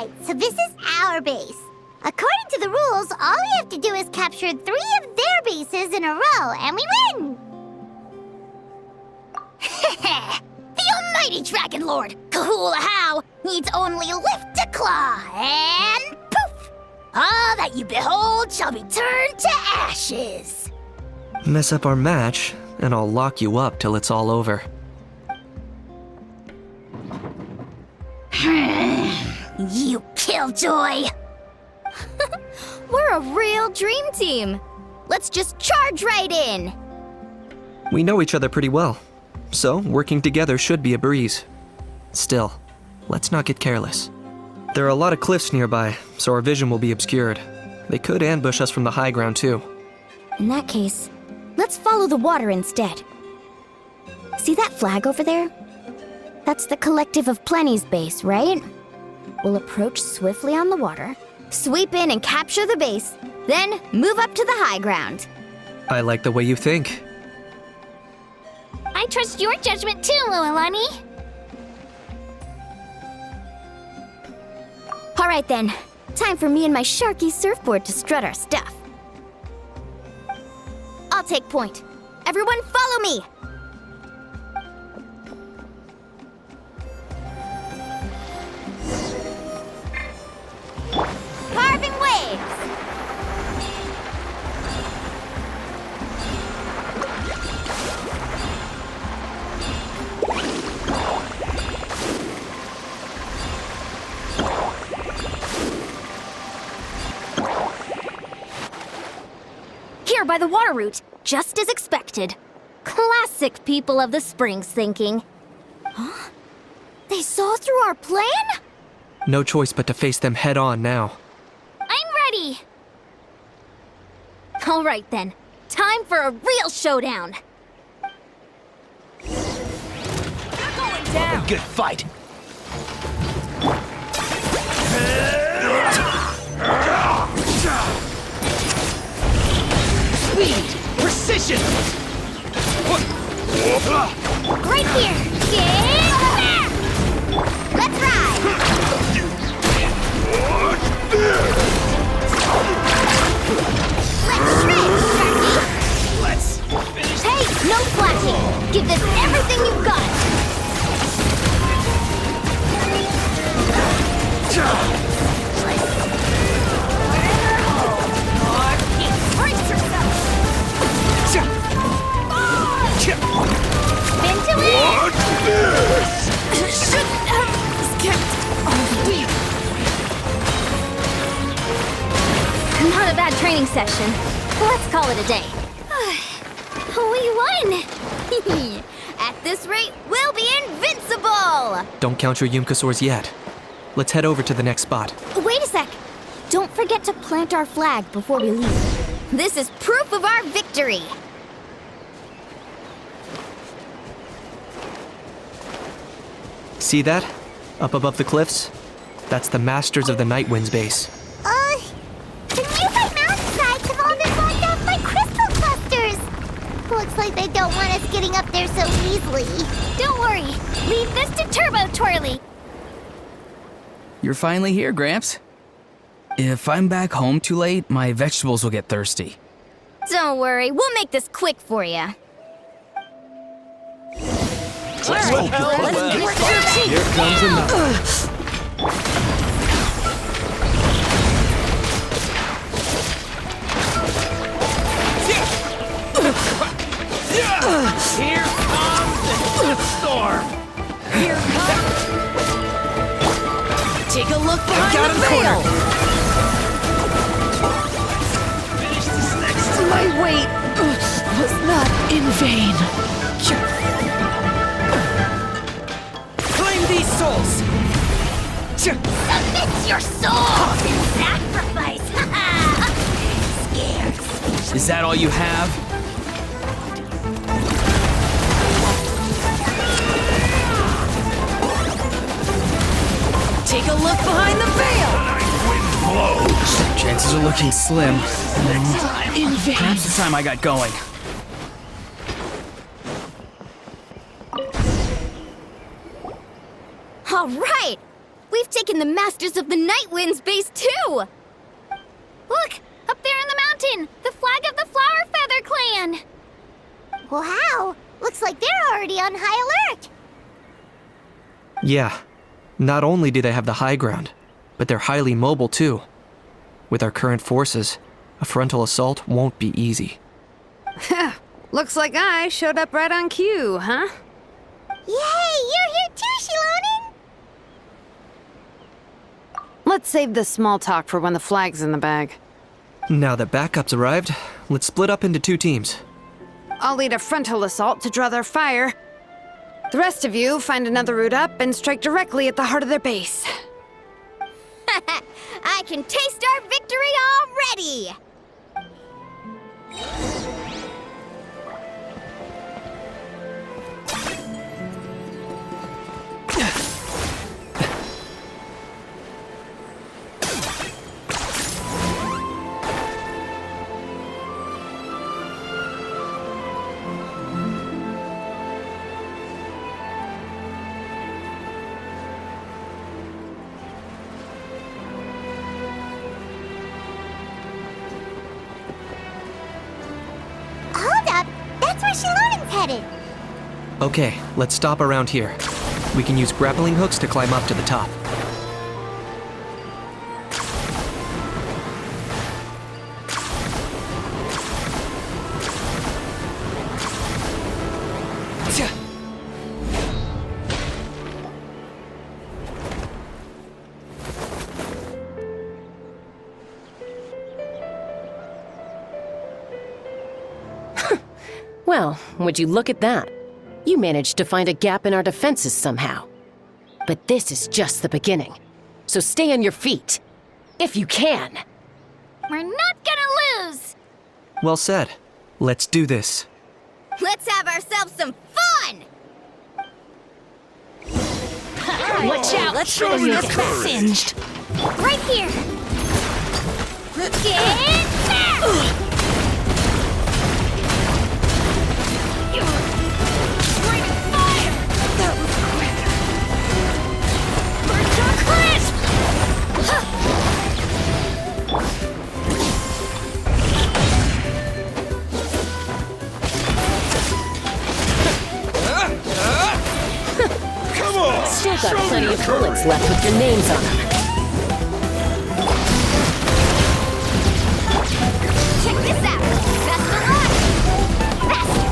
Alright, so this is our base. According to the rules, all we have to do is capture 3 of their bases in a row, and we win! The almighty Dragon Lord, Kahula needs only lift a claw, and poof! All that you behold shall be turned to ashes. Mess up our match, and I'll lock you up till it's all over. You killjoy! We're a real dream team. Let's just charge right in. We know each other pretty well, so working together should be a breeze. Still, let's not get careless. There are a lot of cliffs nearby, so our vision will be obscured. They could ambush us from the high ground too. In that case, let's follow the water instead. See that flag over there? That's the Collective of Plenty's base, right? We'll approach swiftly on the water, sweep in and capture the base, then move up to the high ground. I like the way you think. I trust your judgment too, Lualani. All right then, time for me and my Sharky surfboard to strut our stuff. I'll take point. Everyone follow me! Carving waves! Here by the water route, just as expected. Classic people of the Springs thinking. Huh? They saw through our plan? No choice but to face them head on now. I'm ready! All right then, time for a real showdown. You're going down. A good fight. Speed! Precision! Right here! Get there! Let's ride! Let's shred, Sharky! Let's finish. Hey, no flashing! Give this everything you've got! Brace yourself! Spin to it! Shouldn't have skipped. Not a bad training session. Let's call it a day. We won! At this rate, we'll be invincible! Don't count your Yumkasaurs yet. Let's head over to the next spot. Wait a sec. Don't forget to plant our flag before we leave. This is proof of our victory. See that? Up above the cliffs? That's the Masters of the Night Wind's base. The nearby mountainsides have all been blocked off by crystal clusters. Looks like they don't want us getting up there so easily. Don't worry, leave this to Turbo Twirly. You're finally here, Gramps. If I'm back home too late, my vegetables will get thirsty. Don't worry, we'll make this quick for you. Let's hope you play well. Here comes another. Here comes the storm. Here comes. Take a look behind Got the him veil. Finish this next. My wait was not in vain. Claim these souls. Submit your soul in sacrifice. Scares. Is that all you have? Take a look behind the veil. Wind blows. Chances are looking slim. In vain. Perhaps it's time I got going. All right! We've taken the Masters of the Night Wind's base too! Look! Up there in the mountain! The flag of the Flower Feather Clan! Wow! Looks like they're already on high alert! Yeah. Not only do they have the high ground, but they're highly mobile too. With our current forces, a frontal assault won't be easy. Looks like I showed up right on cue, huh? Yay! You're here too, Shilonen! Let's save this small talk for when the flag's in the bag. Now that backup's arrived, let's split up into 2 teams. I'll lead a frontal assault to draw their fire. The rest of you find another route up and strike directly at the heart of their base. I can taste our victory already! Hold up! That's where Shilonen's headed! Okay, let's stop around here. We can use grappling hooks to climb up to the top. Well, would you look at that? You managed to find a gap in our defenses somehow. But this is just the beginning. So stay on your feet. If you can. We're not gonna lose! Well said. Let's do this. Let's have ourselves some fun! Watch out! Let's Show your courage. singed. Right here! Get back! Come on! Still got Show me plenty your of bullets courage. left with your names on them. Check this out! Best of luck! Faster!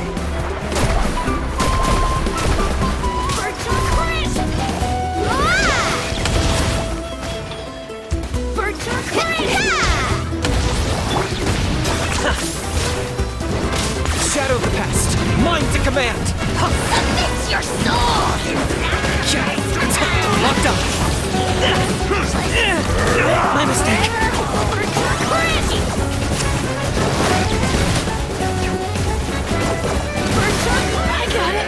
Virtual crisp! Virtual crisp! Shadow the past! Mind to command! Submit your soul! Locked up! My mistake! Virtual crisp! I got it!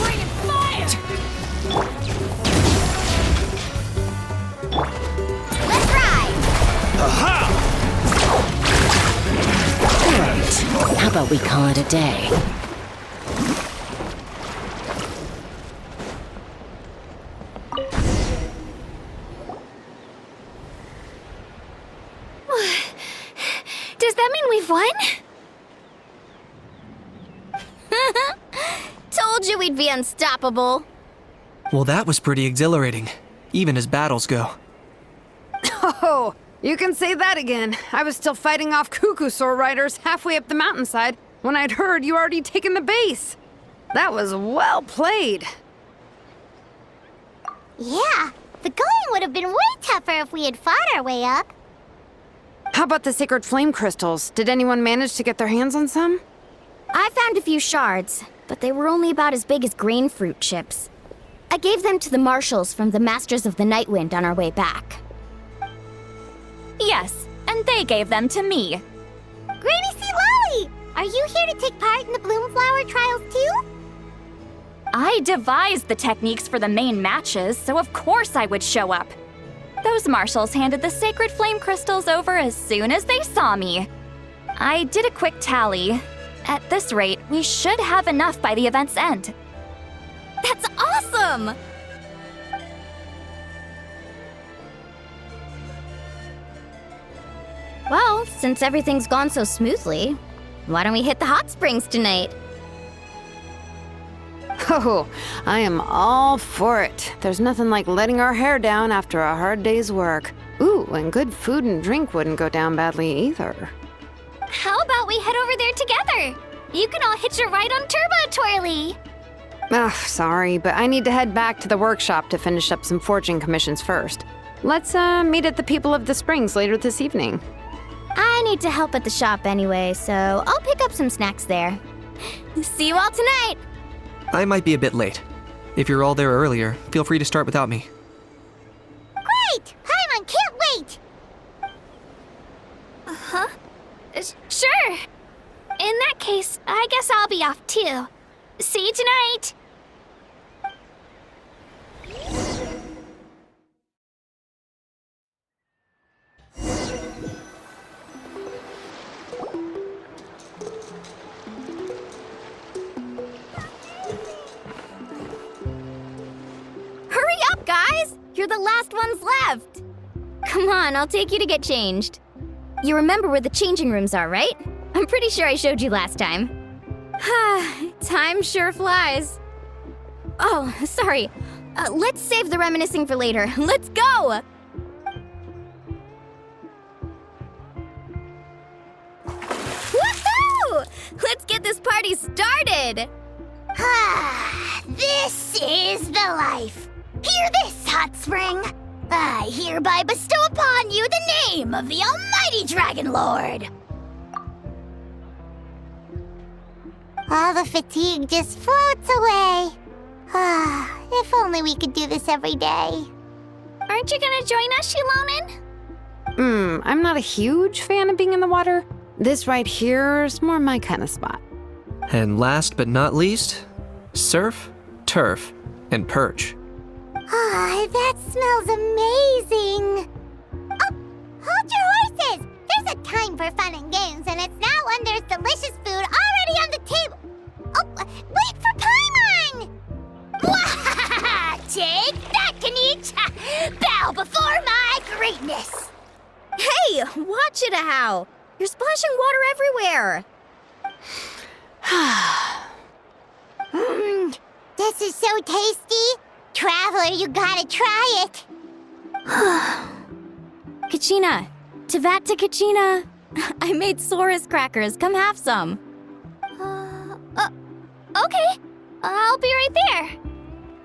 Raining fire! Let's ride! Great. How about we call it a day? Does that mean we've won? Told you we'd be unstoppable. Well, that was pretty exhilarating, even as battles go. Oh, you can say that again. I was still fighting off Cuckoosaur riders halfway up the mountainside when I'd heard you already taken the base. That was well played. Yeah, the going would have been way tougher if we had fought our way up. How about the sacred flame crystals? Did anyone manage to get their hands on some? I found a few shards, but they were only about as big as grain fruit chips. I gave them to the marshals from the Masters of the Night Wind on our way back. Yes, and they gave them to me. Granny C. Lolly! Are you here to take part in the Bloomflower trials too? I devised the techniques for the main matches, so of course I would show up. Those marshals handed the sacred flame crystals over as soon as they saw me. I did a quick tally, At this rate, we should have enough by the event's end. That's awesome! Well, since everything's gone so smoothly, why don't we hit the hot springs tonight? Oh, I am all for it. There's nothing like letting our hair down after a hard day's work. Ooh, and good food and drink wouldn't go down badly either. How about we head over there together? You can all hitch a ride on Turbo Twirly. Ugh, sorry, but I need to head back to the workshop to finish up some forging commissions first. Let's meet at the People of the Springs later this evening. I need to help at the shop anyway, so I'll pick up some snacks there. See you all tonight! I might be a bit late. If you're all there earlier, feel free to start without me. Great! Paimon can't wait! Huh? Sure. In that case, I guess I'll be off too. See you tonight! Hurry up, guys! You're the last ones left! Come on, I'll take you to get changed. You remember where the changing rooms are, right? I'm pretty sure I showed you last time. Time sure flies. Oh, sorry. Let's save the reminiscing for later. Let's go! Woohoo! Let's get this party started! This is the life. Hear this, Hot Spring. I hereby bestow upon you the name of the Almighty Dragon Lord. All the fatigue just floats away. If only we could do this every day. Aren't you gonna join us, Shilonen? I'm not a huge fan of being in the water. This right here is more my kind of spot. And last but not least, surf, turf, and perch. That smells amazing. Oh, hold your horses. There's a time for fun and games, and it's now when there's delicious food already on the table. Oh, wait for Paimon! Take that, Kanich! Bow before my greatness! Hey, watch it, How! You're splashing water everywhere! This is so tasty! Traveler, you gotta try it! Kachina! Tavat to Kachina! I made Saurus crackers, come have some! Okay, I'll be right there.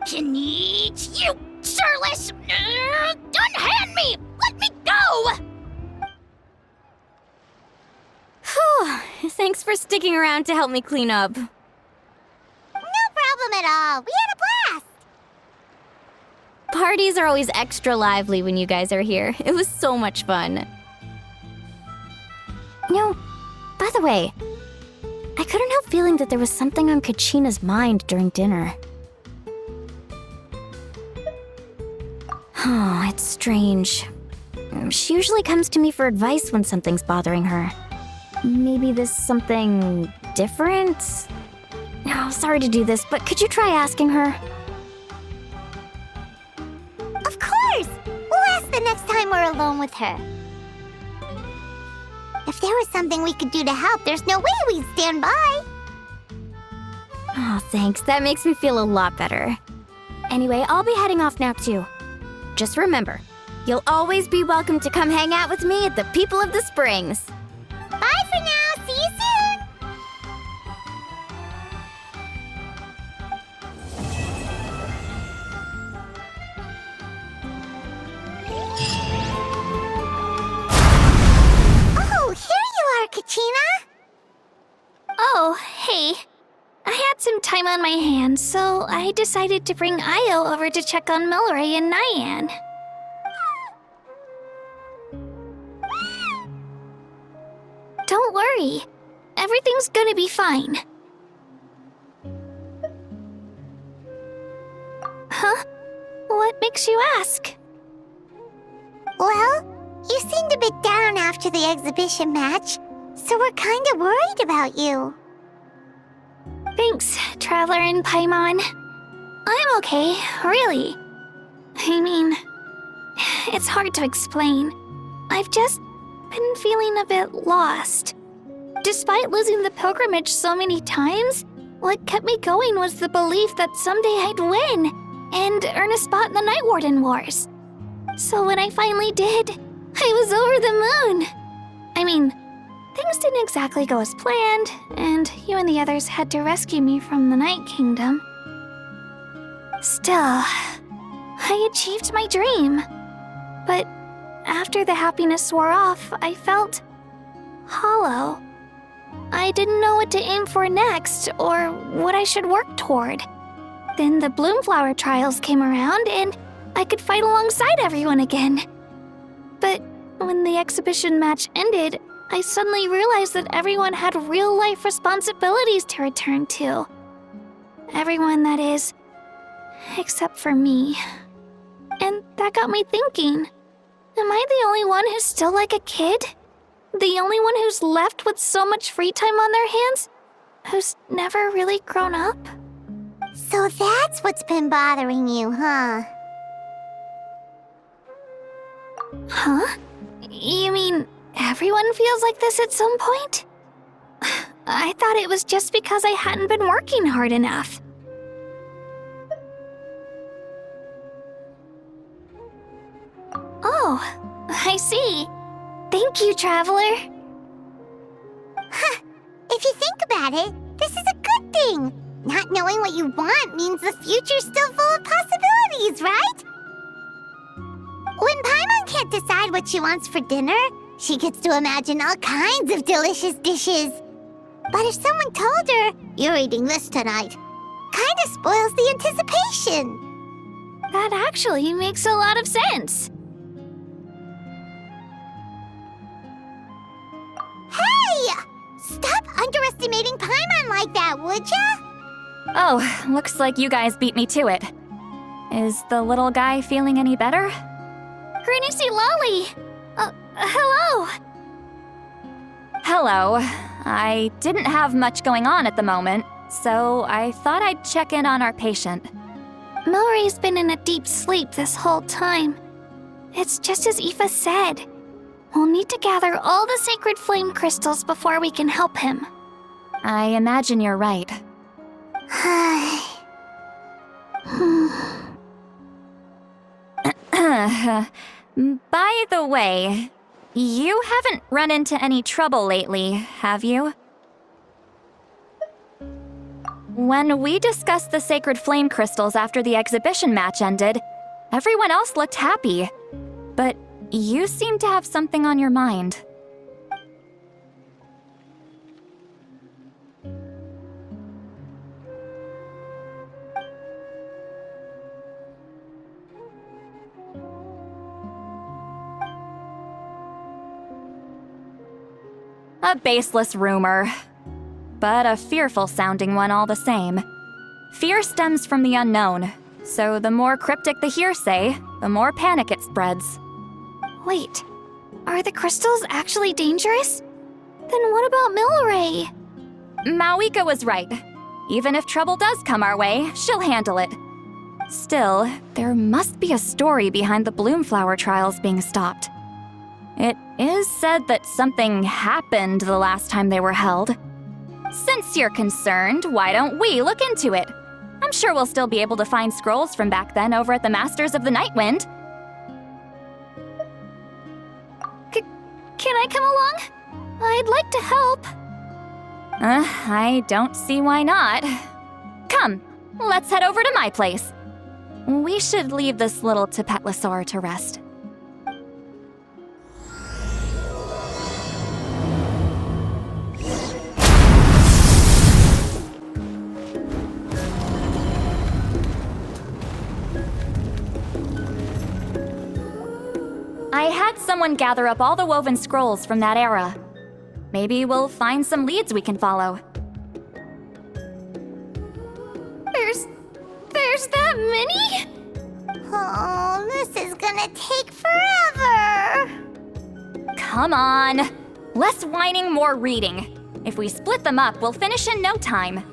Kanich, you sureless! Unhand me! Let me go! Whew, thanks for sticking around to help me clean up. No problem at all. We had a blast. Parties are always extra lively when you guys are here. It was so much fun. You know, by the way, I couldn't help feeling that there was something on Kachina's mind during dinner. Oh, it's strange. She usually comes to me for advice when something's bothering her. Maybe this something different? Oh, sorry to do this, but could you try asking her? Of course! We'll ask the next time we're alone with her. If there was something we could do to help, there's no way we'd stand by. Oh, thanks. That makes me feel a lot better. Anyway, I'll be heading off now, too. Just remember, you'll always be welcome to come hang out with me at the People of the Springs. Bye for now. See you soon. Oh, here you are, Kachina. Oh, hey. I had some time on my hands, so I decided to bring Io over to check on Melray and Nyan. Don't worry. Everything's gonna be fine. Huh? What makes you ask? Well, you seemed a bit down after the exhibition match, so we're kinda worried about you. Thanks, Traveler and Paimon. I'm okay, really. I mean, it's hard to explain. I've just been feeling a bit lost. Despite losing the pilgrimage so many times, what kept me going was the belief that someday I'd win and earn a spot in the Night Warden Wars. So when I finally did, I was over the moon. I mean, things didn't exactly go as planned, and you and the others had to rescue me from the Night Kingdom. Still, I achieved my dream. But after the happiness wore off, I felt hollow. I didn't know what to aim for next, or what I should work toward. Then the Bloomflower trials came around, and I could fight alongside everyone again. But when the exhibition match ended, I suddenly realized that everyone had real-life responsibilities to return to. Everyone, that is, except for me. And that got me thinking, am I the only one who's still like a kid? The only one who's left with so much free time on their hands? Who's never really grown up? So that's what's been bothering you, huh? Huh? You mean everyone feels like this at some point? I thought it was just because I hadn't been working hard enough. Oh, I see. Thank you, Traveler. Huh. If you think about it, this is a good thing. Not knowing what you want means the future's still full of possibilities, right? When Paimon can't decide what she wants for dinner, she gets to imagine all kinds of delicious dishes. But if someone told her, "You're eating this tonight," kinda spoils the anticipation. That actually makes a lot of sense. Hey! Stop underestimating Paimon like that, would ya? Oh, looks like you guys beat me to it. Is the little guy feeling any better? Granny C. Lolly! Hello! Hello. I didn't have much going on at the moment, so I thought I'd check in on our patient. Milray's been in a deep sleep this whole time. It's just as Aoife said. We'll need to gather all the sacred flame crystals before we can help him. I imagine you're right. By the way, you haven't run into any trouble lately, have you? When we discussed the sacred flame crystals after the exhibition match ended, everyone else looked happy. But you seem to have something on your mind. A baseless rumor, but a fearful-sounding one all the same. Fear stems from the unknown, so the more cryptic the hearsay, the more panic it spreads. Wait, are the crystals actually dangerous? Then what about Milray? Mauika was right. Even if trouble does come our way, she'll handle it. Still, there must be a story behind the Bloomflower trials being stopped. It is said that something happened the last time they were held. Since you're concerned, why don't we look into it? I'm sure we'll still be able to find scrolls from back then over at the Masters of the Nightwind. Can I come along? I'd like to help. I don't see why not. Come, let's head over to my place. We should leave this little Tapetlosaur to rest. I had someone gather up all the woven scrolls from that era. Maybe we'll find some leads we can follow. There's that many? Oh, this is gonna take forever. Come on. Less whining, more reading. If we split them up, we'll finish in no time.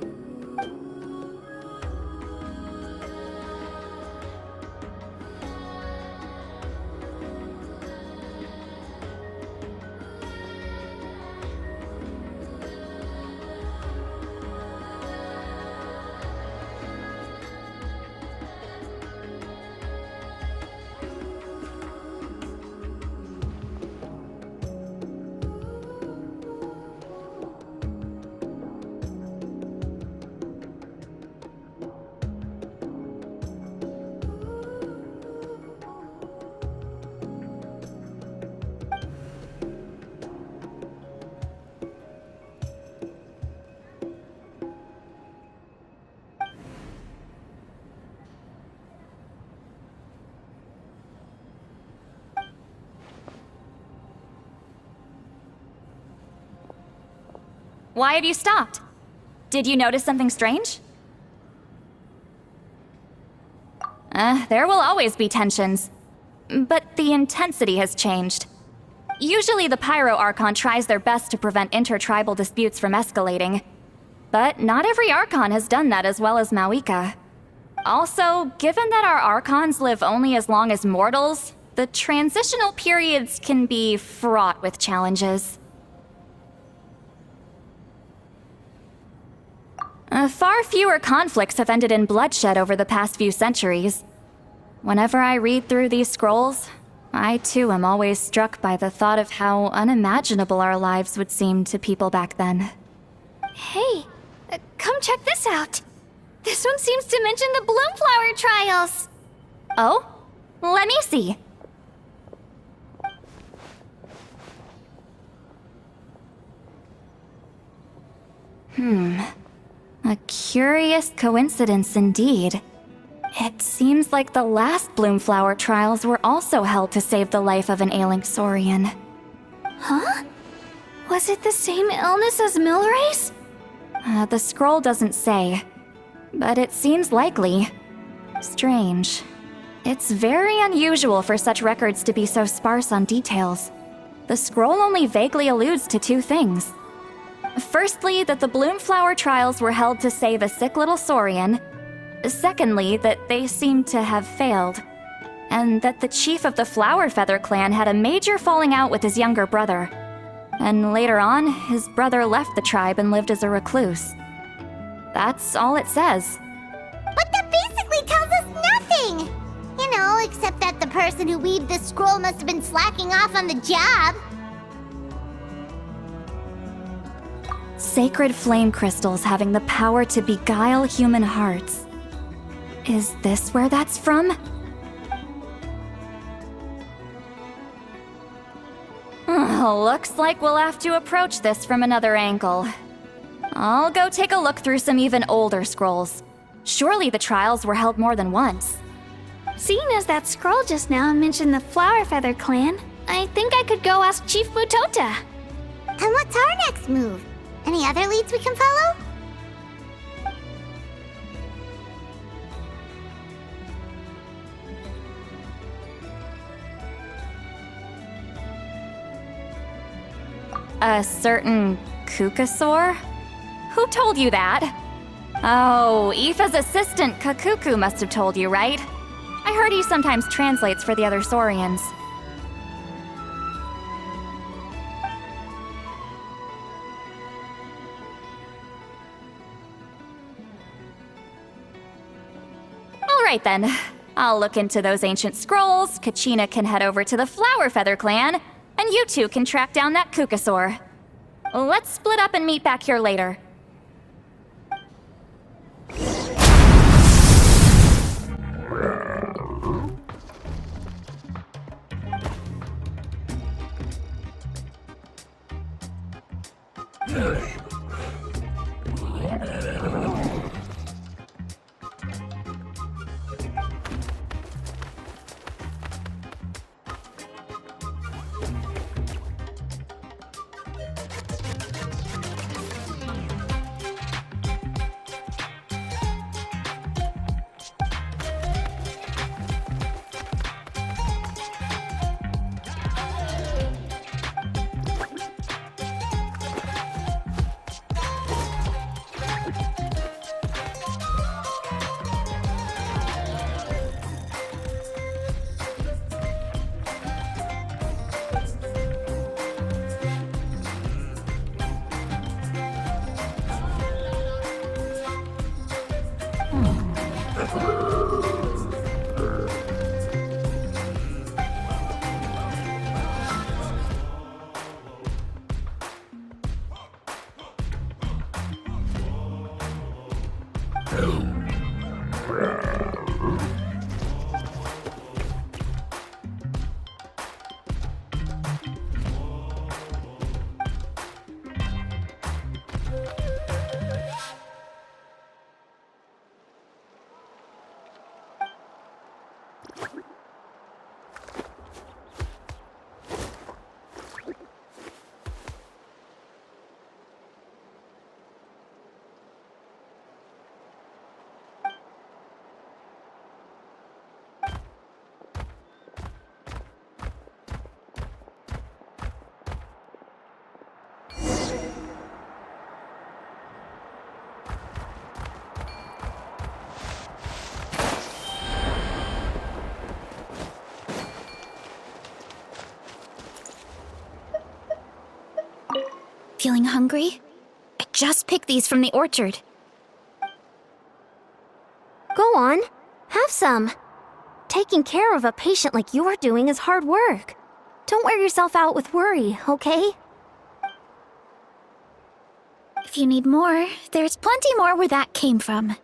Why have you stopped? Did you notice something strange? There will always be tensions. But the intensity has changed. Usually the Pyro Archon tries their best to prevent intertribal disputes from escalating. But not every Archon has done that as well as Mauika. Also, given that our Archons live only as long as mortals, the transitional periods can be fraught with challenges. Far fewer conflicts have ended in bloodshed over the past few centuries. Whenever I read through these scrolls, I too am always struck by the thought of how unimaginable our lives would seem to people back then. Hey, come check this out. This one seems to mention the Bloomflower trials. Oh? Let me see. A curious coincidence indeed. It seems like the last Bloomflower trials were also held to save the life of an ailing Saurian. Huh? Was it the same illness as Milray's? The scroll doesn't say, but it seems likely. Strange. It's very unusual for such records to be so sparse on details. The scroll only vaguely alludes to two things. Firstly, that the Bloomflower trials were held to save a sick little Saurian. Secondly, that they seemed to have failed. And that the chief of the Flower Feather clan had a major falling out with his younger brother. And later on, his brother left the tribe and lived as a recluse. That's all it says. But that basically tells us nothing! You know, except that the person who weaved this scroll must have been slacking off on the job. Sacred flame crystals having the power to beguile human hearts. Is this where that's from? Looks like we'll have to approach this from another angle. I'll go take a look through some even older scrolls. Surely the trials were held more than once. Seeing as that scroll just now mentioned the Flower Feather clan, I think I could go ask Chief Mutota. And what's our next move? Any other leads we can follow? A certain Kukasaur? Who told you that? Oh, Aoife's assistant Kakuku must have told you, right? I heard he sometimes translates for the other Saurians. Alright then. I'll look into those ancient scrolls, Kachina can head over to the Flower Feather clan, and you two can track down that Kukasaur. Let's split up and meet back here later. Feeling hungry? I just picked these from the orchard. Go on, have some. Taking care of a patient like you're doing is hard work. Don't wear yourself out with worry, okay? If you need more, there's plenty more where that came from.